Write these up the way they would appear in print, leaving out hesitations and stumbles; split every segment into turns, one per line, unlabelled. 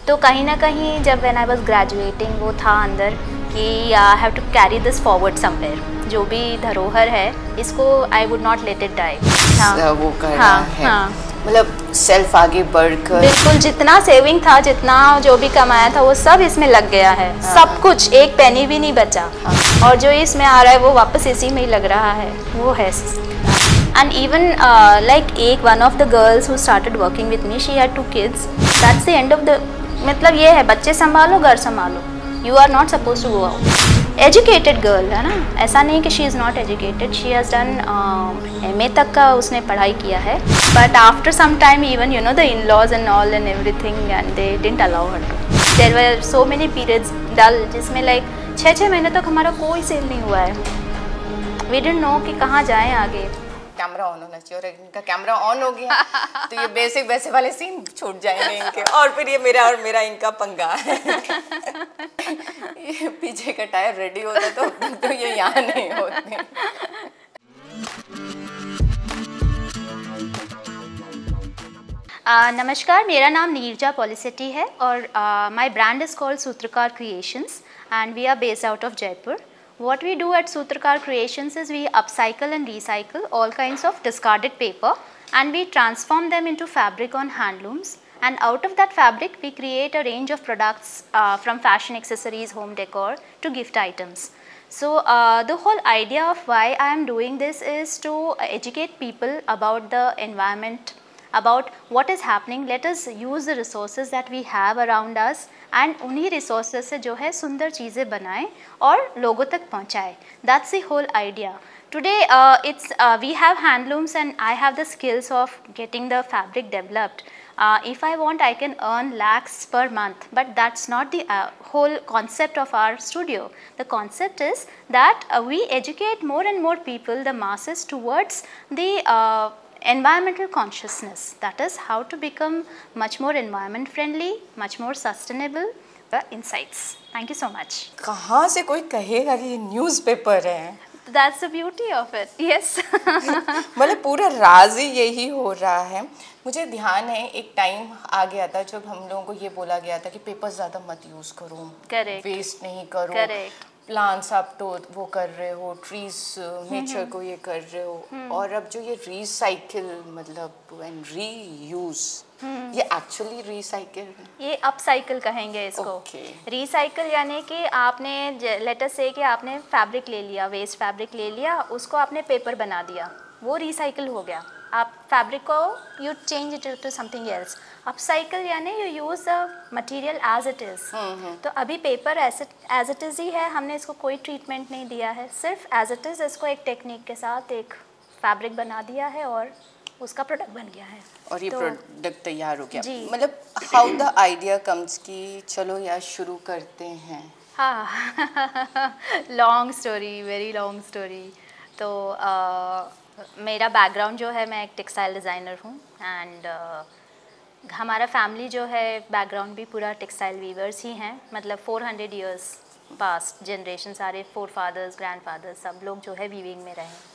तो कहीं ना कहीं जब व्हेन आई वाज ग्रेजुएटिंग वो था अंदर कि I have to carry this forward somewhere, जो भी धरोहर है इसको I would not let it die. हाँ
वो करना
हाँ
है।
हाँ
मतलब सेल्फ आगे बढ़कर
बिल्कुल, जितना सेविंग था, जितना जो भी कमाया था वो सब इसमें लग गया है।
हाँ,
सब कुछ, एक पेनी भी नहीं बचा।
हाँ,
और जो इसमें आ रहा है वो वापस इसी में ही लग रहा है, वो है। एंड इवन लाइक एक one of the girls who started working with me, she had 2 kids। That's the end of the, मतलब ये है बच्चे संभालो घर संभालो, you are not suppose to go out. Educated girl है ना, ऐसा नहीं कि she is not educated, she has done MA तक का उसने पढ़ाई किया है, but after some time even you know the in laws and all and everything and they didn't allow her to. There were so many periods dull जिसमें like 6-6 महीने तक हमारा कोई सेल नहीं हुआ है। वी डिडंट नो कि कहाँ जाएं आगे।
कैमरा ऑन होना चाहिए, और इनका कैमरा ऑन हो गया तो ये बेसिक वैसे वाले सीन छूट जाएंगे इनके, और फिर ये मेरा और मेरा इनका पंगा है। ये पीछे का टायर रेडी होता तो ये यहाँ नहीं होते।
नमस्कार, मेरा नाम नीरजा पॉलिसेटी है और my brand is called Sutrakar creations and we are based out of Jaipur. What we do at Sutrakar Creations is we upcycle and recycle all kinds of discarded paper and we transform them into fabric on handlooms, and out of that fabric we create a range of products from fashion accessories, home decor to gift items. So the whole idea of why I am doing this is to educate people about the environment, about what is happening. Let us use the resources that we have around us and उन्हीं resources से जो है सुंदर चीज़ें बनाएं और लोगों तक पहुँचाएं. That's the whole idea. Today we have handlooms and I have the skills of getting the fabric developed. If I want, I can earn lakhs per month, but that's not the whole concept of our studio. The concept is that we educate more and more people, the masses, towards the environmental consciousness, that is how to become much more environment friendly, much more sustainable. The insights. Thank you so much.
कहाँ से कोई कहेगा कि ये newspaper है?
That's the beauty of it. Yes.
मतलब पूरा राज ही यही हो रहा है। मुझे ध्यान है एक टाइम आ गया था जब हम लोगों को ये बोला गया था कि पेपर ज़्यादा मत यूज़ करो, वेस्ट नहीं करो, प्लांट्स आप तो वो कर रहे हो, ट्रीज नेचर को ये कर रहे हो, और अब जो ये रिसाइकिल मतलब एंड रीयूज, ये एक्चुअली रिसाइकिल,
ये अपसाइकिल कहेंगे इसको। रिसाइकिल यानी कि आपने लेट अस से कि आपने फैब्रिक ले लिया, वेस्ट फैब्रिक ले लिया, उसको आपने पेपर बना दिया, वो रिसाइकिल हो गया। आप फैब्रिक को you change it to something else. Upcycle यानी you use the material as it is. तो अभी पेपर एज इट इज़ ही है, हमने इसको कोई ट्रीटमेंट नहीं दिया है, सिर्फ एज इट इज़ इसको एक टेक्निक के साथ एक फैब्रिक बना दिया है और उसका प्रोडक्ट बन गया है
और ये प्रोडक्ट तैयार हो गया।
जी।
मतलब हाउ द आइडिया कम्स कि चलो यार शुरू करते हैं।
हाँ long story, very long story. तो मेरा बैकग्राउंड जो है, मैं एक टेक्सटाइल डिज़ाइनर हूँ एंड हमारा फैमिली जो है बैकग्राउंड भी पूरा टेक्सटाइल वीवर्स ही हैं। मतलब 400 इयर्स पास्ट जनरेशन, सारे 4 फादर्स ग्रैंड फादर्स सब लोग जो है वीविंग में रहे।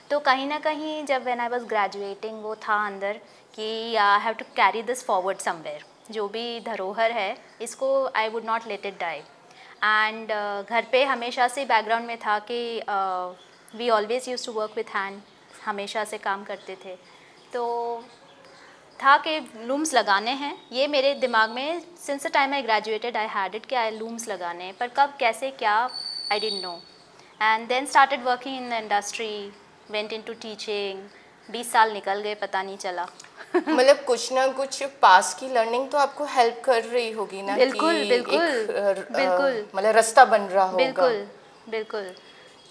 तो कहीं ना कहीं जब व्हेन आई वाज ग्रेजुएटिंग वो था अंदर कि I have to carry this forward somewhere, जो भी धरोहर है इसको I would not let it die. And घर पे हमेशा से बैकग्राउंड में था कि we always use to work with hand, हमेशा से काम करते थे। तो था कि लूम्स लगाने हैं, ये मेरे दिमाग में since the time I graduated I had it कि आई लूम्स लगाने हैं, पर कब कैसे क्या I didn't know. And then started working in the industry, went into teaching. 20 साल निकल गए, पता नहीं चला।
मतलब कुछ ना कुछ पास की लर्निंग तो आपको हेल्प कर रही होगी ना।
बिल्कुल
कि
बिल्कुल बिल्कुल,
मतलब रास्ता बन रहा होगा।
बिल्कुल बिल्कुल।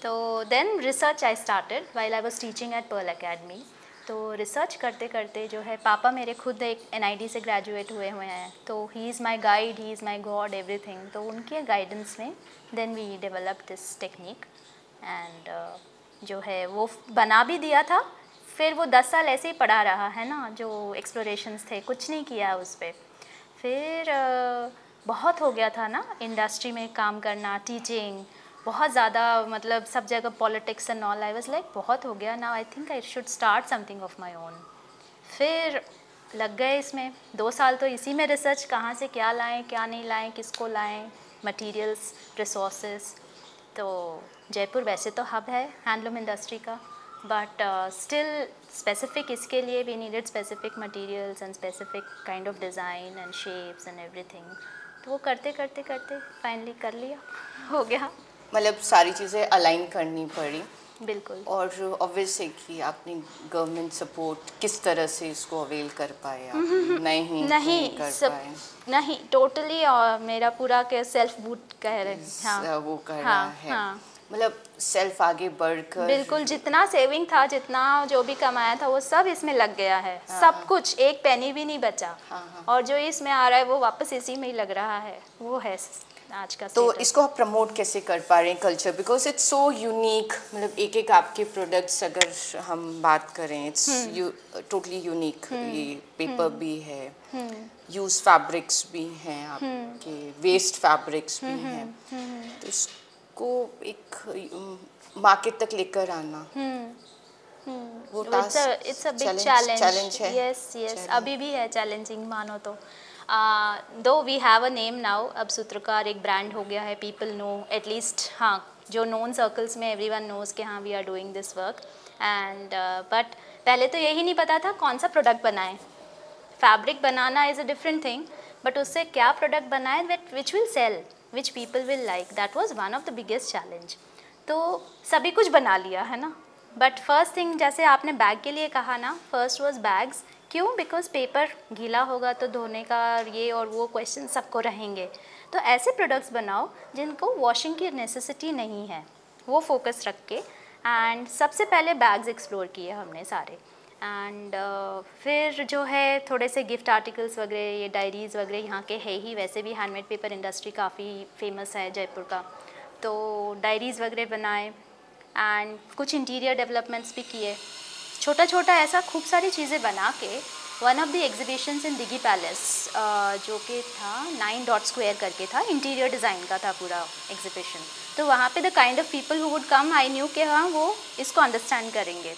तो then research I started while I was teaching at Pearl Academy. तो रिसर्च करते करते जो है, पापा मेरे खुद एक NID से ग्रेजुएट हुए हैं, तो he is my guide, he is my god, everything. तो उनके गाइडेंस में then we develop this technique and जो है वो बना भी दिया था। फिर वो 10 साल ऐसे ही पड़ा रहा है ना, जो एक्सप्लोरेशंस थे, कुछ नहीं किया उस पर। फिर बहुत हो गया था ना इंडस्ट्री में काम करना, टीचिंग बहुत ज़्यादा, मतलब सब जगह politics and all. I was like बहुत हो गया, now I think I should start something of my own. फिर लग गए इसमें 2 साल तो इसी में रिसर्च, कहाँ से क्या लाएं क्या नहीं लाएं, किसको लाएं, मटेरियल्स, रिसोर्सेज। तो जयपुर वैसे तो हब है हैंडलूम इंडस्ट्री का, बट स्टिल स्पेसिफिक इसके लिए we needed specific materials and specific kind of design and shapes and everything. तो वो करते करते करते फाइनली कर लिया, हो गया।
मतलब सारी चीज़ें अलाइन करनी पड़ी।
बिल्कुल।
और ऑब्वियस है कि आपने गवर्नमेंट सपोर्ट किस तरह से इसको अवेल कर पाए आप? नहीं कर पाए।
नहीं, टोटली मेरा पूरा के सेल्फ बूट कह रहे हैं। हाँ,
वो करना है।
हाँ,
मतलब सेल्फ आगे बढ़कर
बिल्कुल, जितना सेविंग था, जितना जो भी कमाया था वो सब इसमें लग गया है। हाँ, सब कुछ, एक पेनी भी नहीं बचा।
हाँ,
और जो इसमें आ रहा है वो वापस इसी में ही लग रहा है, वो है आज का
तो
status।
इसको आप प्रमोट कैसे कर पा रहे हैं culture, because it's so unique. मतलब एक एक आपके प्रोडक्ट्स अगर हम बात करें, इट्स टोटली यूनिक। ये पेपर भी है, यूज फैब्रिक्स भी हैं आपके, वेस्ट फैब्रिक्स भी हैं। तो इसको एक मार्केट तक लेकर आना वो task,
it's a big challenge
है।
यस, अभी भी है चैलेंजिंग मानो तो। Though we have a name now, अब सूत्रकार एक ब्रांड हो गया है, पीपल नो एटलीस्ट। हाँ, जो नोन सर्कल्स में एवरीवन नोज कि हाँ we are doing this work. And but पहले तो यही नहीं पता था कौन सा प्रोडक्ट बनाएं। फैब्रिक बनाना is a different thing, but उससे क्या प्रोडक्ट बनाए which will sell, which people will like, that was one of the biggest challenge. तो सभी कुछ बना लिया है ना, बट फर्स्ट थिंग, जैसे आपने बैग के लिए कहा ना, फर्स्ट वाज बैग्स। क्यों? बिकॉज पेपर गीला होगा तो धोने का ये और वो क्वेश्चन सबको रहेंगे। तो ऐसे प्रोडक्ट्स बनाओ जिनको वॉशिंग की नेसेसिटी नहीं है, वो फोकस रख के। एंड सबसे पहले बैग्स एक्सप्लोर किए हमने सारे। एंड फिर जो है थोड़े से गिफ्ट आर्टिकल्स वगैरह, ये डायरीज़ वगैरह यहाँ के है ही, वैसे भी हैंडमेड पेपर इंडस्ट्री काफ़ी फेमस है जयपुर का, तो डायरीज़ वगैरह बनाए। एंड कुछ इंटीरियर डेवलपमेंट्स भी किए, छोटा छोटा ऐसा खूब सारी चीज़ें बना के। One of the exhibitions in Dighi palace, जो कि था 9 डॉट स्क्वायर करके था, इंटीरियर डिज़ाइन का था पूरा एग्जीबिशन। तो वहाँ पे the kind of people who would come, I knew कि हाँ वो इसको अंडरस्टैंड करेंगे।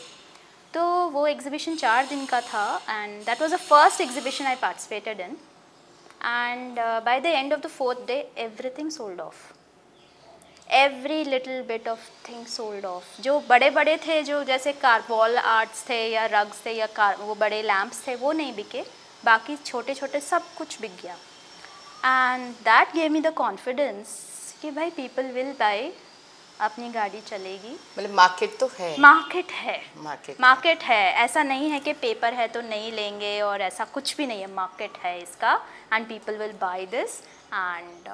तो वो एग्जीबिशन 4 दिन का था, and that was the first exhibition I participated in. And by the end of the 4th day everything sold off, every little bit of thing sold off. जो बड़े बड़े थे, जो जैसे वॉल आर्ट्स थे या रग्स थे या वो बड़े लैम्प्स थे, वो नहीं बिके, बाकी छोटे छोटे सब कुछ बिक गया। And that gave me the confidence कि भाई पीपल विल बाय, अपनी गाड़ी चलेगी।
मतलब मार्केट तो है,
मार्केट है। ऐसा नहीं है कि पेपर है तो नहीं लेंगे, और ऐसा कुछ भी नहीं है, मार्केट है इसका, and people will buy this. And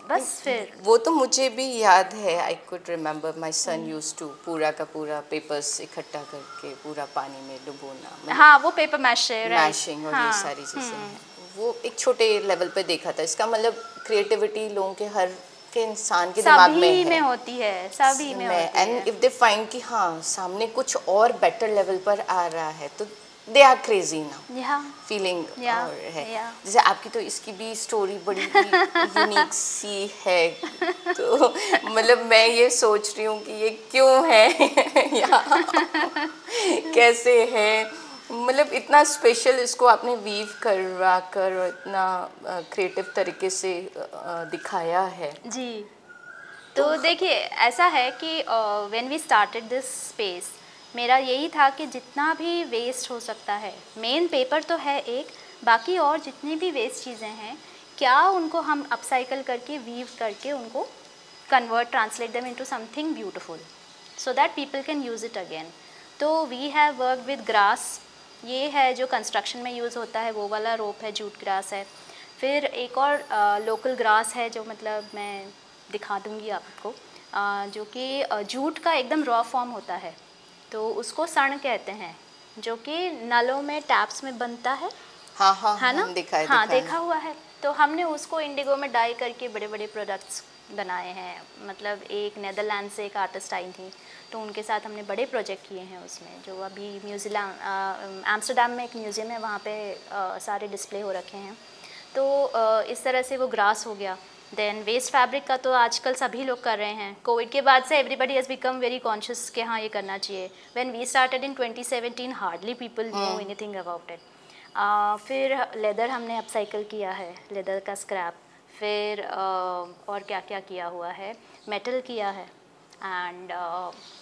बस फिर
वो तो मुझे भी याद है, I could remember my son used to पूरा का पूरा पेपर्स इकट्ठा करके पूरा पानी में डुबोना।
हाँ, वो पेपर मैशिंग
और ये सारी चीज़ें हैं। वो एक छोटे लेवल पे देखा था। इसका मतलब क्रिएटिविटी लोगों के, हर के इंसान के दिमाग में है,
में होती है, सभी में होती है।
एंड इफ दे फाइंड कि हाँ सामने कुछ और बेटर लेवल पर आ रहा है, तो they are crazy now, feeling और है। जैसे आपकी तो इसकी भी स्टोरी बड़ी यूनिक सी है। तो मतलब मैं ये सोच रही हूँ कि ये क्यों है या कैसे है, मतलब इतना स्पेशल इसको आपने वीव करवा कर इतना क्रिएटिव तरीके से दिखाया है
जी। तो देखिए ऐसा है कि when we started this space, मेरा यही था कि जितना भी वेस्ट हो सकता है, मेन पेपर तो है एक, बाकी और जितनी भी वेस्ट चीज़ें हैं, क्या उनको हम अपसाइकल करके, वीव करके उनको convert, translate them into something beautiful, so that people can use it again. तो we have work with grass, ये है जो कंस्ट्रक्शन में यूज़ होता है, वो वाला रोप है, जूट ग्रास है। फिर एक और लोकल ग्रास है, जो मतलब मैं दिखा दूँगी आपको, जो कि जूट का एकदम रॉ फॉर्म होता है, तो उसको सण कहते हैं, जो कि नलों में, टैप्स में बनता है।
हाँ,
है ना? देखा हुआ है। तो हमने उसको इंडिगो में डाई करके बड़े बड़े प्रोडक्ट्स बनाए हैं। मतलब एक नेदरलैंड से एक आर्टिस्ट आई थी, तो उनके साथ हमने बड़े प्रोजेक्ट किए हैं उसमें, जो अभी एम्स्टर्डम में एक म्यूज़ियम है, वहाँ पे सारे डिस्प्ले हो रखे हैं। तो इस तरह से वो ग्रास हो गया। देन वेस्ट फैब्रिक का तो आजकल सभी लोग कर रहे हैं, कोविड के बाद से everybody has become very conscious कि हाँ ये करना चाहिए। When we started in 2017 hardly people know anything about it. फिर लेदर हमने अपसाइकिल किया है, लेदर का स्क्रैप। फिर और क्या क्या किया हुआ है, मेटल किया है। एंड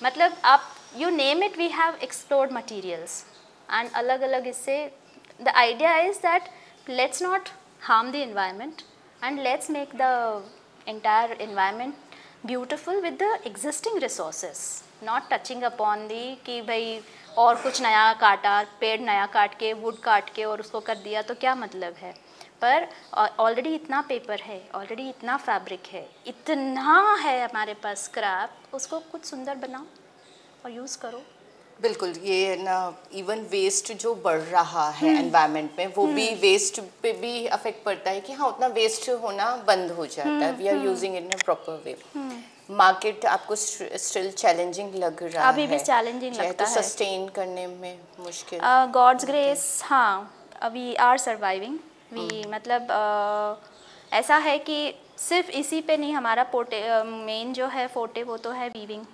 मतलब आप you name it, we have explored materials and अलग अलग इससे the idea is that let's not harm the environment and let's make the entire environment beautiful with the existing resources, not touching upon the कि भाई और कुछ नया काटा, पेड़ नया काट के, वुड काट के और उसको कर दिया तो क्या मतलब है। पर ऑलरेडी इतना पेपर है, ऑलरेडी इतना फैब्रिक है, इतना है हमारे पास स्क्रैप, उसको कुछ सुंदर बनाओ और यूज़ करो।
बिल्कुल, ये ना इवन वेस्ट जो बढ़ रहा है एनवायरनमेंट में, वो भी वेस्ट पे भी अफेक्ट पड़ता है कि हाँ उतना वेस्ट होना बंद हो जाता है। We are using in a proper way. Market आपको स्टिल चैलेंजिंग लग रहा है?
अभी भी चैलेंजिंग लगता है,
सस्टेन करने में मुश्किल।
गॉड्स ग्रेस, हाँ वी आर सर्वाइविंग। वी मतलब ऐसा है कि सिर्फ इसी पे नहीं, हमारा मेन जो है फोटे वो तो है वीविंग।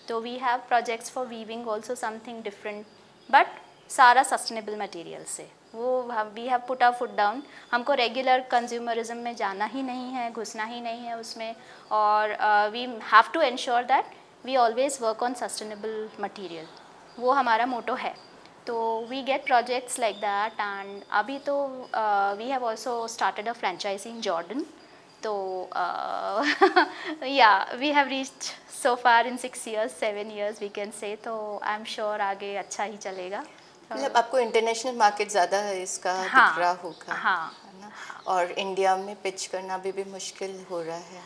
तो we have projects for weaving also something different, but सारा सस्टेनेबल मटेरियल से। वो we have put our foot down. हमको रेगुलर कंज्यूमरिज्म में जाना ही नहीं है, घुसना ही नहीं है उसमें, और we have to ensure that we always work on sustainable material. वो हमारा मोटो है। तो we get projects like that. And अभी तो we have also started a franchisee in Jordan. तो yeah we have reached so far in 6 years 7 years we can say, तो I am sure आगे अच्छा ही चलेगा।
मतलब आपको इंटरनेशनल मार्केट ज़्यादा है इसका दिख रहा होगा।
हाँ,
है ना? और इंडिया में पिच करना भी मुश्किल हो रहा है।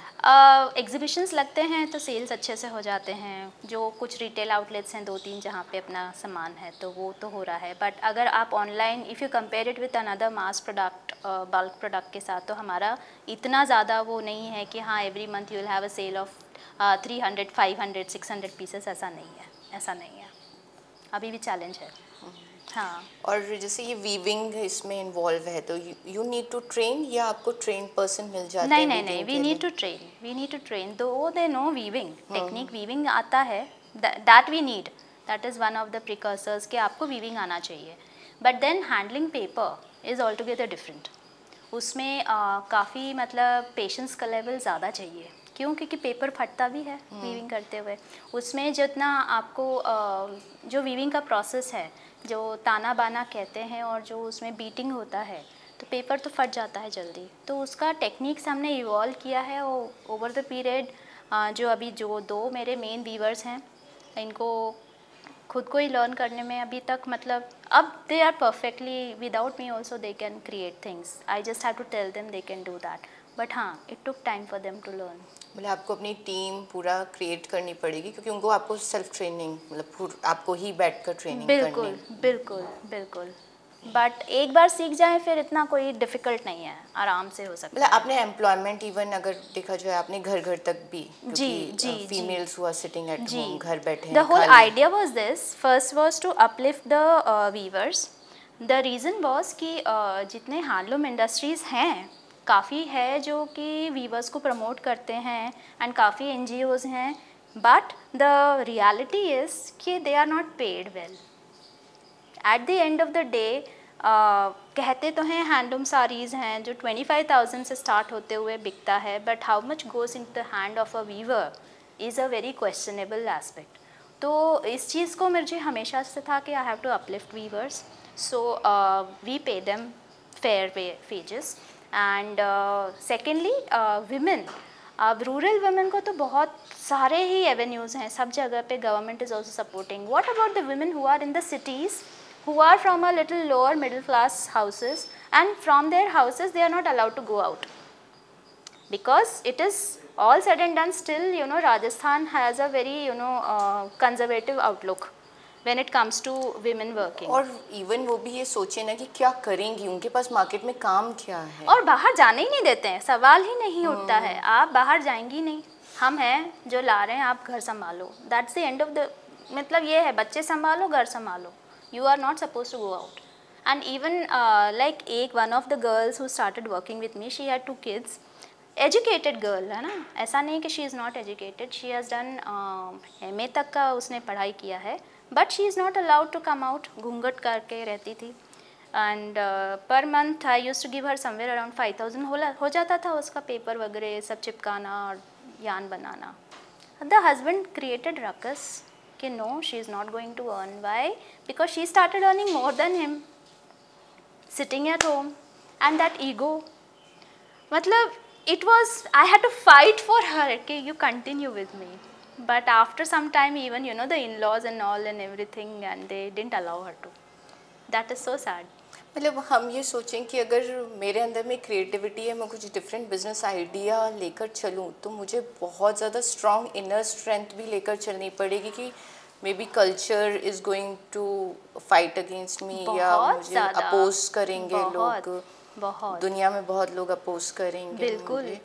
एग्जीबिशंस लगते हैं तो सेल्स अच्छे से हो जाते हैं। जो कुछ रिटेल आउटलेट्स हैं 2-3 जहाँ पे अपना सामान है तो वो तो हो रहा है। बट अगर आप online if you compare it with another mass product, bulk product के साथ, तो हमारा इतना ज़्यादा वो नहीं है कि हाँ every month you will have a sale of 300, 500, 600 pieces. ऐसा नहीं है, ऐसा नहीं है, अभी भी चैलेंज है। हाँ,
और जैसे ये वीविंग इसमें इन्वॉल्व है तो यू नीड टू ट्रेन, या आपको ट्रेन पर्सन मिल जाता है?
नहीं, we need to train, though they know weaving technique, weaving आता है, that we need, that is one of the precursors कि आपको वीविंग आना चाहिए। But then handling paper is all together different. उसमें काफ़ी मतलब पेशेंस का लेवल ज़्यादा चाहिए। क्यों? क्योंकि पेपर फटता भी है वीविंग करते हुए। उसमें जितना आपको जो वीविंग का प्रोसेस है, जो ताना बाना कहते हैं, और जो उसमें बीटिंग होता है, तो पेपर तो फट जाता है जल्दी। तो उसका टेक्निक्स हमने इवॉल्व किया है ओवर द पीरियड। जो अभी जो 2 मेरे मेन वीवर्स हैं, इनको खुद को ही लर्न करने में अभी तक मतलब अब they are perfectly without me also they can create things. I just have to tell them they can do that, but हाँ it took time for them to learn.
मतलब आपको अपनी टीम पूरा क्रिएट करनी पड़ेगी, क्योंकि उनको आपको सेल्फ ट्रेनिंग मतलब आपको ही बैठकर ट्रेनिंग करनी।
बिल्कुल। बट एक बार सीख जाए फिर इतना कोई डिफिकल्ट नहीं है, आराम से हो सकता है।
मतलब आपने एम्प्लॉयमेंट इवन अगर देखा जाए आपने घर तक भी,
जी
females who are sitting at home, घर बैठे हैं।
The whole idea was this, first was to uplift the weavers. The reason was कि जितने हैंडलूम इंडस्ट्रीज़ हैं काफ़ी है जो कि वीवर्स को प्रमोट करते हैं, एंड काफ़ी NGOs हैं, बट द रियलिटी इज़ कि they are not paid well. At the end of the day कहते तो हैं हैंडलूम साड़ीज़ हैं जो 25,000 से स्टार्ट होते हुए बिकता है, but how much goes in the hand of a weaver is a very questionable aspect. तो इस चीज़ को मुझे हमेशा से था कि I have to uplift weavers, so we pay them fair wages. And secondly women, अब रूरल वुमेन को तो बहुत सारे ही एवेन्यूज़ हैं, सब जगह पे government is also supporting. What about the women who are in the cities, who are from a little lower middle class houses, and from their houses they are not allowed to go out because it is all said and done still, you know, Rajasthan has a very, you know, conservative outlook when it comes to women working.
और even वो भी ये सोचे ना कि क्या करेंगी, उनके पास मार्केट में काम क्या है,
और बाहर जाने ही नहीं देते हैं, सवाल ही नहीं उठता है, आप बाहर जाएंगी नहीं, हम हैं जो ला रहे हैं, आप घर संभालो, that's the end of the, मतलब ये है बच्चे संभालो, घर संभालो, you are not supposed to go out. And even like one of the girls who started working with me, she had 2 kids, educated girl है ना, ऐसा नहीं कि she is not educated, she has done MA तक का उसने पढ़ाई किया है, but she is not allowed to come out, घूंघट करके रहती थी। And per month I used to give her somewhere around 5000 हो जाता था उसका पेपर वगैरह सब चिपकाना और यान बनाना. द हस्बैंड क्रिएटेड रकस कि no she is not going to earn. Why? Because she started earning more than him sitting at home. And that ego, मतलब it was, I had to fight for her, okay, you continue with me. But after some time, even, you know, the in-laws and all and everything, and they didn't allow her to. That is so sad.
मतलब हम ये सोचें कि अगर मेरे अंदर में creativity है, मैं कुछ डिफरेंट बिजनेस आइडिया लेकर चलूँ, तो मुझे बहुत ज़्यादा स्ट्रॉन्ग इनर स्ट्रेंथ भी लेकर चलनी पड़ेगी कि may be culture is going to fight against me, या मुझे अपोज करेंगे लोग,
बहुत
दुनिया में बहुत लोग अपोज करेंगे.
बिल्कुल.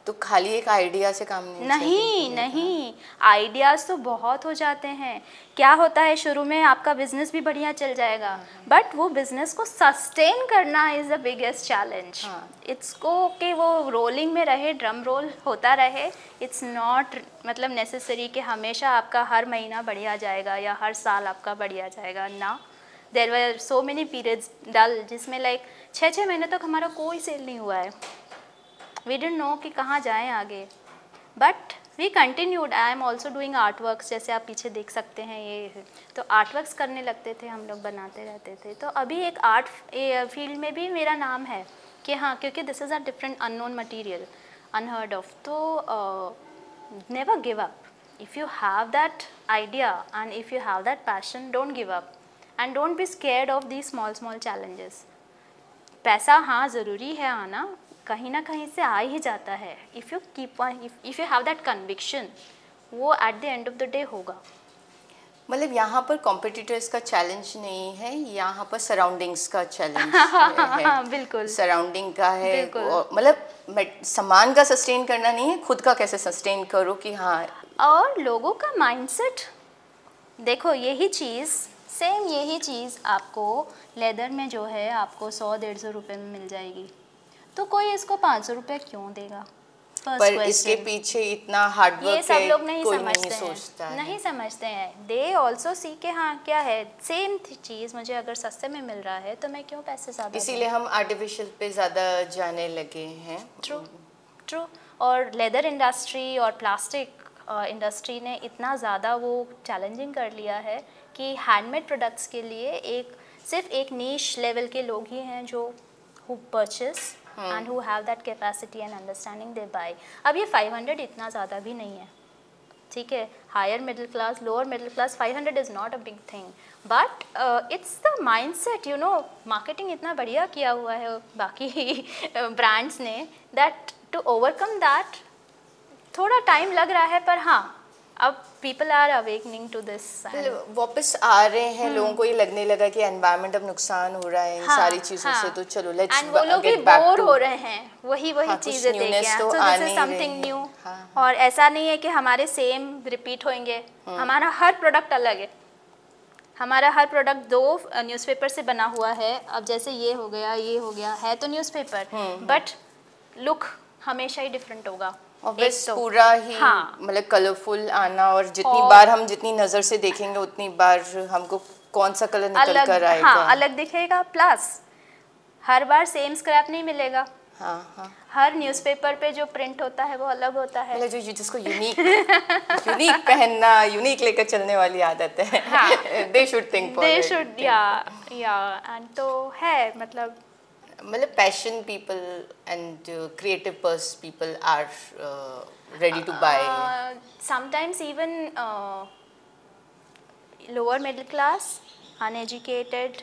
तो खाली एक आइडिया से काम
नहीं, आइडियाज़ तो बहुत हो जाते हैं. क्या होता है, शुरू में आपका बिजनेस भी बढ़िया चल जाएगा, बट वो बिजनेस को सस्टेन करना is the biggest challenge. It's को कि वो रोलिंग में रहे, ड्रम रोल होता रहे. इट्स नॉट मतलब नेसेसरी कि हमेशा आपका हर महीना बढ़िया जाएगा या हर साल आपका बढ़िया जाएगा ना. There were so many periods dull जिसमें लाइक 6 महीने तक हमारा कोई सेल नहीं हुआ है. वी डिडंट नो कि कहाँ जाएं आगे, but we continued. I am also doing art works, जैसे आप पीछे देख सकते हैं ये, तो आर्ट वर्क्स करने लगते थे हम लोग, बनाते रहते थे. तो अभी एक आर्ट फील्ड में भी मेरा नाम है कि हाँ, क्योंकि this is a different unknown material, unheard of. तो never give up. If you have that idea and if you have that passion, don't give up and don't be scared of the small challenges. पैसा हाँ ज़रूरी है आना, कहीं ना कहीं से आ ही जाता है. If you keep if you have that conviction, वो at the end of the day होगा.
मतलब यहाँ पर कॉम्पिटिटर्स का चैलेंज नहीं है, यहाँ पर सराउंडिंग्स का चैलेंज है.
बिल्कुल
सराउंडिंग का है. मतलब सामान का सस्टेन करना नहीं है, खुद का कैसे सस्टेन करो कि हाँ.
और लोगों का माइंडसेट देखो, यही चीज़ आपको लेदर में जो है आपको 100-150 रुपये में मिल जाएगी, तो कोई इसको 500 रुपये क्यों देगा?
पर इसके पीछे इतना हार्ड वर्क
ये सब लोग नहीं
समझते
हैं. दे ऑल्सो सी के हाँ क्या है, सेम चीज़ मुझे अगर सस्ते में मिल रहा है तो मैं क्यों पैसे ज़्यादा.
इसीलिए हम आर्टिफिशियल पे ज़्यादा जाने लगे हैं.
ट्रू. और लेदर इंडस्ट्री और प्लास्टिक इंडस्ट्री ने इतना ज़्यादा वो चैलेंजिंग कर लिया है कि हैंडमेड प्रोडक्ट्स के लिए सिर्फ एक नीश लेवल के लोग ही हैं जो who purchase and who have that capacity and understanding, they buy. अब ये 500 इतना ज़्यादा भी नहीं है, ठीक है. Higher middle class, lower middle class, 500 is not a big thing, but it's the mindset. You know, marketing इतना बढ़िया किया हुआ है बाकी ब्रांड्स ने, दैट टू ओवरकम दैट थोड़ा टाइम लग रहा है, पर हाँ अब people are awakening to this.
वापस आ रहे हैं. लोगों को ये लगने लगा कि एनवायरनमेंट अब नुकसान हो रहा है इन सारी चीजों से, तो चलो लेट्स
एंड वो लोग भी बोर हो रहे हैं वही चीजें देख के. So this is something new. और ऐसा नहीं है कि हमारे सेम रिपीट होंगे. हमारा हर प्रोडक्ट अलग है. हमारा हर प्रोडक्ट 2 न्यूज़पेपर से बना हुआ है. अब जैसे ये हो गया है तो न्यूज़पेपर, बट लुक हमेशा ही डिफरेंट होगा.
पूरा ही मतलब कलरफुल आना, और जितनी बार हम जितनी नज़र से देखेंगे उतनी बार हमको कौन सा कलर निकल कर आएगा.
अलग दिखेगा. प्लस हर बार सेम स्क्रैप नहीं मिलेगा. हर न्यूज़पेपर पे जो प्रिंट होता है वो अलग होता है.
मतलब जिसको यूनिक पहनना, यूनिक लेकर चलने वाली आदत है. दे शुड थिंक
या एंड तो है मतलब
passion people and creative people are ready to buy.
Sometimes even lower middle class, uneducated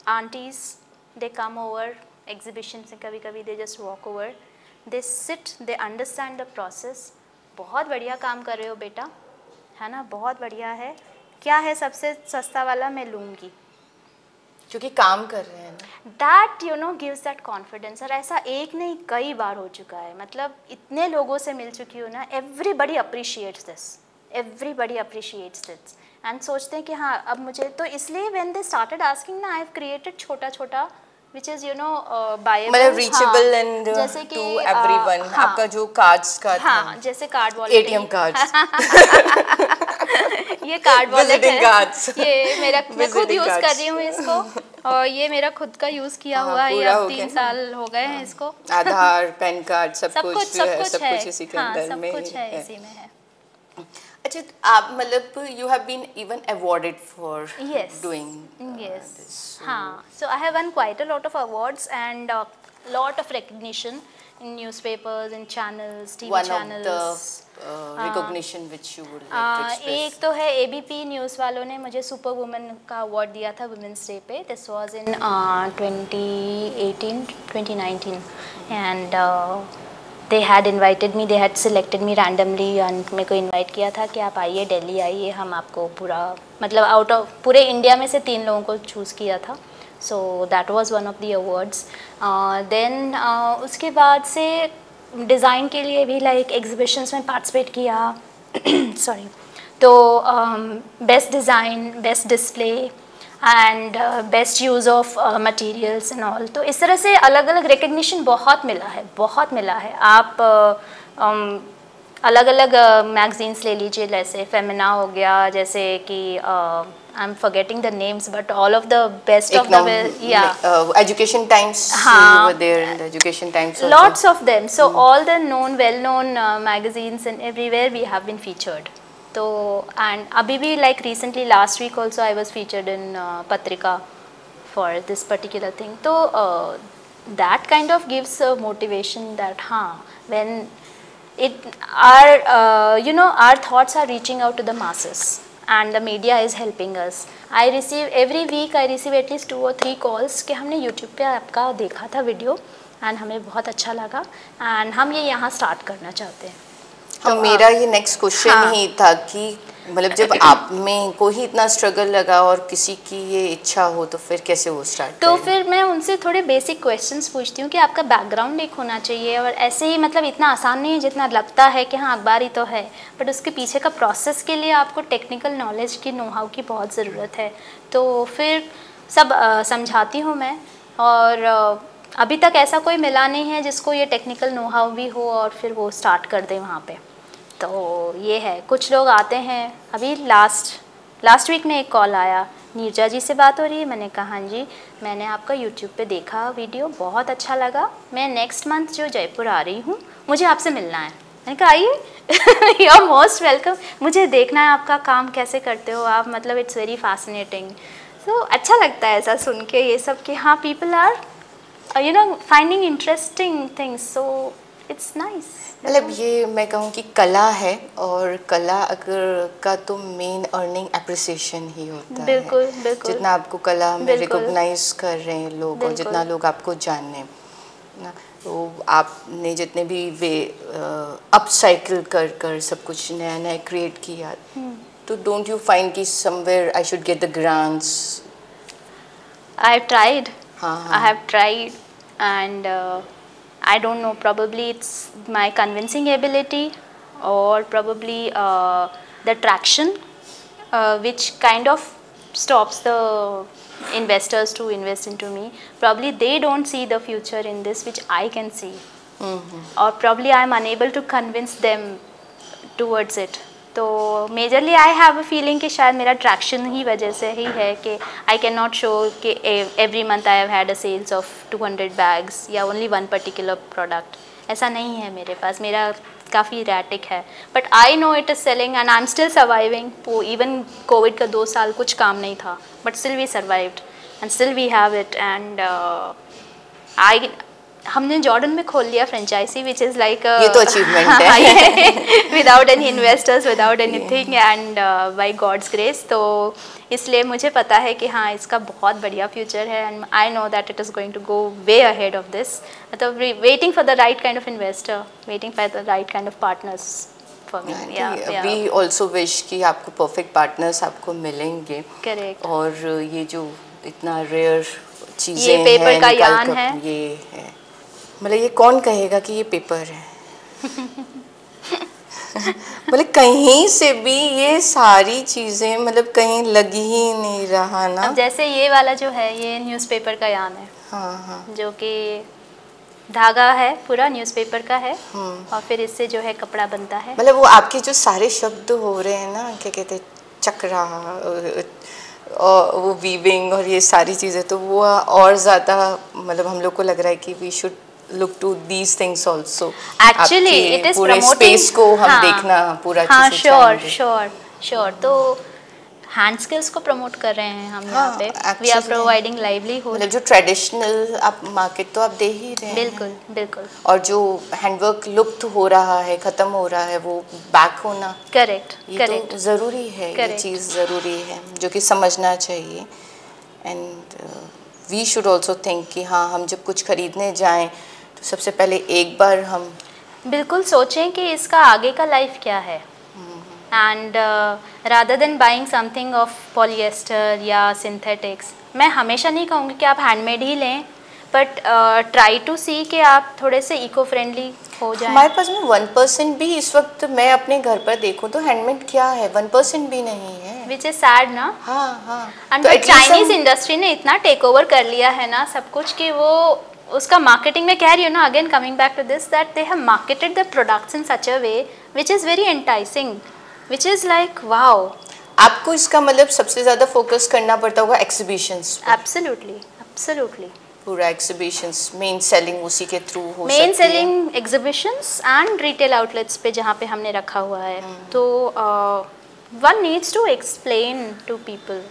aunties, they come over exhibitions से कभी they just walk over, they sit, they understand the process. बहुत बढ़िया काम कर रहे हो बेटा, है ना, बहुत बढ़िया है. क्या है सबसे सस्ता वाला मैं लूँगी,
क्योंकि काम कर रहे हैं ना.
That you know gives that confidence. और ऐसा एक नहीं कई बार हो चुका है. मतलब इतने लोगों से मिल चुकी हूँ ना, एवरीबडी अप्रिशिएट्स दिस एंड सोचते हैं कि हाँ अब मुझे तो. इसलिए व्हेन दे स्टार्टेड आस्किंग ना, आई हैव क्रिएटेड छोटा विच इज बायेबल,
मतलब रीचेबल एंड जैसे कि टू एवरीवन. आपका जो कार्ड्स का
था, जैसे कार्ड वॉलेट,
ATM कार्ड्स,
ये कार्ड वॉलेट है,
कार्ड्स,
ये मैं खुद यूज कर रही हूँ इसको. और ये मेरा खुद का यूज़ किया हुआ है, अब 3 साल हो गए हैं इसको।
आधार, पैन कार्ड, सब
कुछ
इसी के अंदर में
सब कुछ है, इसी में है।
अच्छा, आप मतलब you have been even awarded for doing this.
हाँ, so I have won quite a lot of awards and lot of recognition in newspapers, in channels, TV channels.
One of the recognition which you would like to express.
एक तो है ABP news वालों ने मुझे super woman का award दिया था women's day पे। This was in 2019 and they had invited me, they had selected me randomly and मेरे को invite किया था कि आप आइए दिल्ली आइए, हम आपको पूरा मतलब आउट ऑफ पूरे इंडिया में से 3 लोगों को चूज़ किया था। So that was one of the awards. Then उसके बाद से डिज़ाइन के लिए भी लाइक एग्जीबिशंस में पार्टिसिपेट किया सॉरी, तो best design, best display and best use of materials and all. तो इस तरह से अलग अलग रिकग्निशन बहुत मिला है। आप अलग अलग मैगजीन्स ले लीजिए, जैसे फेमिना हो गया, जैसे कि I am forgetting the names but all of the best of the
education times, हाँ, there in the education times,
lots of them. So all the known well known magazines and everywhere we have been featured. तो and अभी भी like recently last week also I was featured in Patrika for this particular thing. तो that kind of gives motivation that हाँ, when it our thoughts are reaching out to the masses and the media is helping us. Every week I receive at least 2 or 3 calls कि हमने YouTube पे आपका देखा था video and हमें बहुत अच्छा लगा एंड हम ये यहाँ स्टार्ट करना चाहते हैं।
तो मेरा ये नेक्स्ट क्वेश्चन ही था कि मतलब जब आप में को ही इतना स्ट्रगल लगा और किसी की ये इच्छा हो तो फिर कैसे वो स्टार्ट
तो फिर मैं उनसे थोड़े बेसिक क्वेश्चंस पूछती हूँ कि आपका बैकग्राउंड एक होना चाहिए, और ऐसे ही मतलब इतना आसान नहीं है जितना लगता है कि हाँ अखबार ही तो है, बट उसके पीछे का प्रोसेस के लिए आपको टेक्निकल नॉलेज की, नो हाउ की बहुत ज़रूरत है। तो फिर सब समझाती हूँ मैं, और अभी तक ऐसा कोई मिला नहीं है जिसको ये टेक्निकल नो हाउ भी हो और फिर वो स्टार्ट कर दे वहाँ पे। तो ये है, कुछ लोग आते हैं। अभी लास्ट वीक में एक कॉल आया, नीरजा जी से बात हो रही है। मैंने कहा हाँ जी, मैंने आपका यूट्यूब पे देखा वीडियो, बहुत अच्छा लगा, मैं नेक्स्ट मंथ जो जयपुर आ रही हूँ, मुझे आपसे मिलना है। मैंने कहा आइए यू आर मोस्ट वेलकम, मुझे देखना है आपका काम कैसे करते हो आप, मतलब इट्स वेरी फैसिनेटिंग। तो अच्छा लगता है ऐसा सुन के ये सब कि हाँ people are finding interesting things, so it's nice.
मतलब ये मैं कहूँ कि कला है, और कला अगर का तो मेन अर्निंग एप्रिसिएशन ही होता है।
बिल्कुल।
जितना आपको कला में रिकॉग्नाइज कर रहे हैं लोग, और जितना लोग आपको जाने ना, तो आपने जितने भी वे अपसाइकिल कर सब कुछ नया नया क्रिएट किया, तो डोंट यू फाइंड कि somewhere I should get the grants?
I have tried and I don't know, probably it's my convincing ability, or probably the traction which kind of stops the investors to invest into me. Probably they don't see the future in this which I can see, or probably I'm unable to convince them towards it. तो majorly I have a feeling कि शायद मेरा traction ही वजह से ही है कि I can not show कि every month I have had a sales of 200 bags या ओनली वन पर्टिकुलर प्रोडक्ट। ऐसा नहीं है मेरे पास, मेरा काफ़ी रैटिक है, but I know it is selling and I am still surviving. Even Covid का 2 साल कुछ काम नहीं था, but still we survived and still we have it. And हमने जॉर्डन में खोल लिया फ्रेंचाइजी, विच इज़ लाइक
ये तो अचीवमेंट है
without any investors, without anything, and by God's grace. तो इसलिए मुझे पता है कि हाँ इसका बहुत बढ़िया फ्यूचर है, and I know that it is going to go way ahead of this. मतलब waiting for the right kind of investor, waiting for the right kind of partners for me.
We also wish कि आपको perfect partners आपको मिलेंगे।
Correct.
और ये जो इतना rare चीज़ें,
ये पेपर का यान है,
ये है, मतलब ये कौन कहेगा कि ये पेपर है मतलब कहीं से भी ये सारी चीज़ें मतलब कहीं लगी ही नहीं रहा ना।
अब जैसे ये वाला जो है ये न्यूज़पेपर का यान है,
हाँ,
जो कि धागा है पूरा न्यूज़पेपर का है, और फिर इससे जो है कपड़ा बनता है।
मतलब वो आपके जो सारे शब्द हो रहे हैं ना, क्या कहते हैं, चक्रा, और वो वीविंग और ये सारी चीज़ें, तो वो और ज़्यादा मतलब हम लोग को लग रहा है कि we should look to these things also.
Actually, it is
पूरे
promoting.
space को हम देखना पूरा अच्छे से चाहेंगे।
sure. तो हैंड स्किल्स को प्रमोट कर रहे हैं हम यहाँ पे। We are providing livelihood.
मतलब जो ट्रेडिशनल आप मार्केट तो आप दे ही रहे हैं।
बिल्कुल।
और जो हैंडवर्क लुप्त हो रहा है, खत्म हो रहा है, वो बैक होना
करेक्ट
तो ज़रूरी है। ये चीज़ ज़रूरी है जो कि समझना चाहिए। And we should also think कि हाँ, हम जब कुछ खरीदने जाएं तो सबसे पहले एक बार हम
बिल्कुल सोचें कि इसका आगे का लाइफ क्या है। And rather than buying something of polyester या सिंथेटिक्स, मैं हमेशा नहीं कहूँगी कि आप हैंडमेड ही लें, बट ट्राई टू सी कि आप थोड़े से इको फ्रेंडली हो जाएं।
हमारे पास में 1% भी इस वक्त मैं अपने घर पर देखूं तो हैंडमेड क्या है, 1% भी नहीं है।
विच इज सैड ना।
हाँ।
एंड तो चाइनीज इंडस्ट्री ने इतना टेक ओवर कर लिया है ना सब कुछ कि वो उसका मार्केटिंग में कह रही हूँ ना, again coming back to this, that they have marketed the products in such a way which is very enticing, which is like wow.
आपको इसका मतलब सबसे ज़्यादा फोकस करना पड़ता होगा एग्जीबिशंस।
एब्सोल्युटली
पूरा एग्जीबिशंस मेन सेलिंग उसी के थ्रू हो सकती है।
Main selling exhibitions and retail outlets पे जहाँ पे हमने रखा हुआ है। तो one needs to explain to people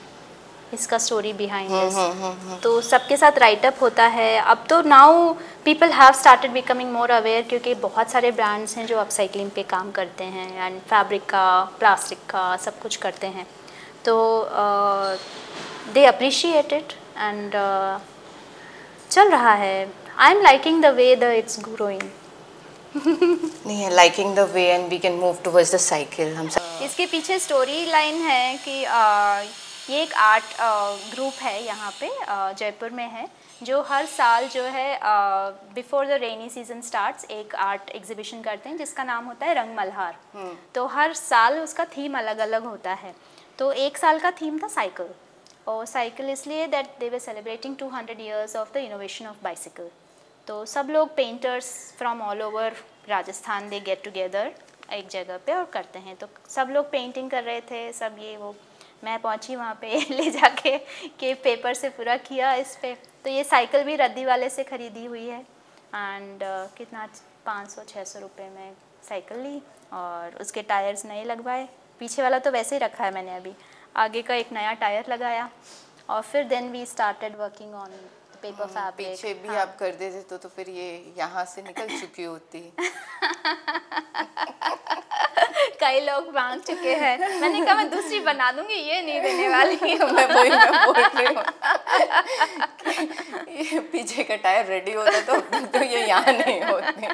इसका स्टोरी बिहाइंड दिस। तो सबके साथ राइटअप होता है। अब तो now people have started becoming more aware, क्योंकि बहुत सारे ब्रांड्स हैं जो अपसाइकलिंग पे काम करते हैं एंड फैब्रिक का, प्लास्टिक का सब कुछ करते हैं। तो दे अप्रिशिएट इट एंड चल रहा है। I am liking the way the it's growing.
नहीं है liking the way and we can move towards the cycle. हम सब
इसके पीछे स्टोरी लाइन है कि ये एक आर्ट ग्रुप है यहाँ पे जयपुर में है, जो हर साल जो है before the rainy season starts एक आर्ट एग्जीबिशन करते हैं जिसका नाम होता है रंग मल्हार। तो हर साल उसका थीम अलग अलग होता है। तो एक साल का थीम था साइकिल, और साइकिल इसलिए that they were celebrating 200 years of the innovation of bicycle. तो सब लोग painters from all over Rajasthan they get together एक जगह पे और करते हैं। तो सब लोग पेंटिंग कर रहे थे, सब ये वो। मैं पहुंची वहाँ पे ले जाके के पेपर से पूरा किया इस पे। तो ये साइकिल भी रद्दी वाले से ख़रीदी हुई है एंड कितना 500-600 रुपये में साइकिल ली, और उसके टायर्स नए लगवाए। पीछे वाला तो वैसे ही रखा है मैंने, अभी आगे का एक नया टायर लगाया। और फिर then we started working on paper fabric.
पीछे भी आप कर देते तो फिर ये यहाँ से निकल चुकी होती।
कई लोग मांग चुके हैं। मैंने कहा मैं दूसरी बना दूंगी, ये नहीं देने वाली।
मैं बोल रही हूँ ये पीछे का टायर रेडी होता तो ये यहाँ नहीं होते।